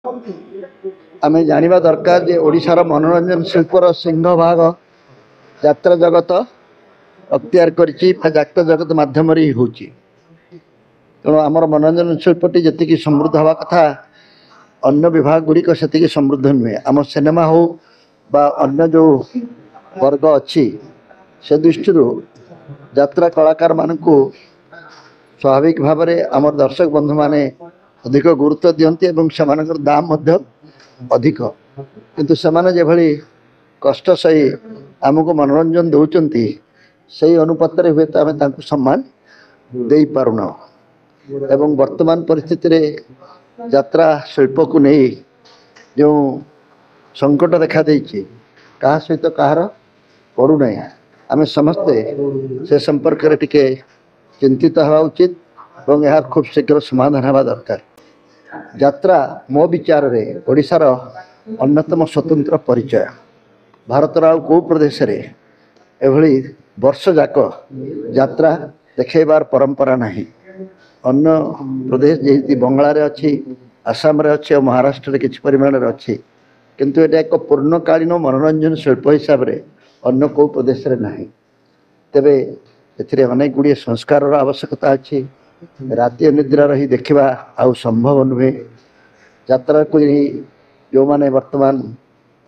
आमे जानिबा दरकार जे ओडिशार मनोरंजन शिल्पर सिंहभाग यात्रा जगत अख्तियार करिछि यात्रा जगत माध्यम होची। तेणु आमर मनोरंजन शिल्पटी जी समृद्ध हवा कथा अन्य विभाग गुड़िक से समृद्ध नुहे। आम सिनेमा हो बा अन्य जो वर्ग अच्छी से दृष्टि यात्रा कलाकार मानक स्वाभाविक भाव में आम दर्शक बंधु माने अधिक गुरुत्व दियंती एवं सेमानकर दाम मध्य अधिक किंतु सेमाने जेभली कष्ट सही आमको मनोरंजन दौरान से अनुपात हुए तो आम तांको सम्मान दे पारुना। एवं वर्तमान परिस्थिति रे यात्रा शिल्प को नहीं जो संकट देखा देछि कहा सहित कहार पड़ूना आम समस्ते से संपर्क रे टिके चिंतित हवा उचित और यह खूब शीघ्र समाधान हवा दरकार। यात्रा मो विचार रे ओडिशार अन्यतम स्वतंत्र परिचय। भारतर आउ को प्रदेश रे एभली वर्ष जाक यात्रा देखेबार परंपरा नहीं। अन्य प्रदेश जैसे बंगलार अच्छी आसाम रे अच्छी और महाराष्ट्र रे किछि परिमाण रे अच्छी किंतु एटा एक पूर्णकालीन मनोरंजन शिल्प हिसाब रे अन्य को प्रदेश रे नहीं। तेबे एथिरे अनेक गुड़िए संस्कार आवश्यकता अच्छी। राति निद्रा रही देखा आउ संभव नुहे। यात्रा को जो माने वर्तमान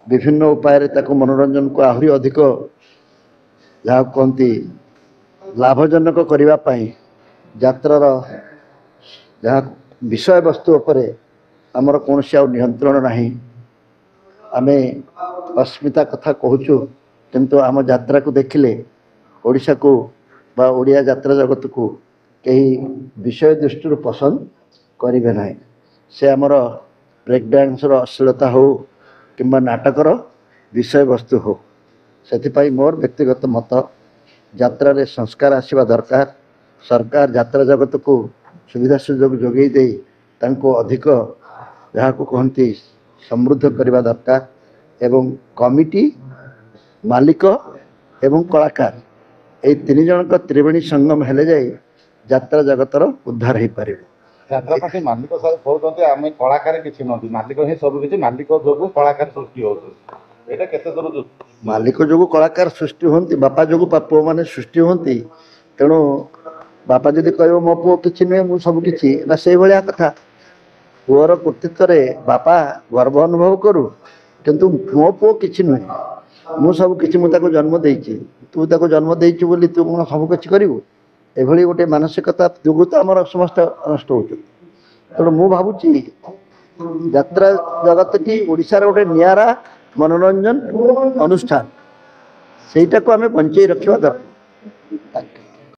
विभिन्न उपाय ताको मनोरंजन को आहरी अधिक जहाँ कहती लाभजनक करने यात्रार जहाँ विषय वस्तु उपरे आमर कौन नियंत्रण नहीं। आमे अस्मिता कथा कहूँ किंतु आम यात्रा को देखिले ओडिशा को बा ओडिया यात्रा जगत को कहीं विषय दृष्टि पसंद करेंगे ना। से आमर ब्रेक डांसर अश्लीलता हो कि नाटकर विषय वस्तु हो से मोर व्यक्तिगत मत यात्रा रे संस्कार आसवा दरकार। सरकार यात्रा जगत को सुविधा सुजोग जोगे दे तांको अधिक जहाँ को कहती समृद्ध करने दरकार। एवं कमिटी मालिक एवं कलाकार ये तीन जन त्रिवेणी संगम हेले जाए यात्रा जगतर उद्धार हो पारे। यात्रा पार्टी मालिक सब कहते आम कलाकार किसी नदी मालिक ही सब किसी मालिक जो कलाकार सृष्टि हो मालिक जो कलाकार सृष्टि होती बापा जो पु मैंने सृष्टि होती। तेणु बापा जदि कह मो पु कि नुहे मु सब कि से भाया कथा पुअर कृतित्व बापा गर्व अनुभव करू किंतु मो पु कि नुहे मु सब कि जन्म देती तू ताको जन्म देचु बोली तू कौन सब किसी करू एभली गोटे मानसिकता जो तो आम समस्त नष्ट हो। तेणु मु भावुची यात्रा जगत की ओडिशार गोटे नियारा मनोरंजन अनुष्ठान सेटा को आम बंचे रखा दरकार।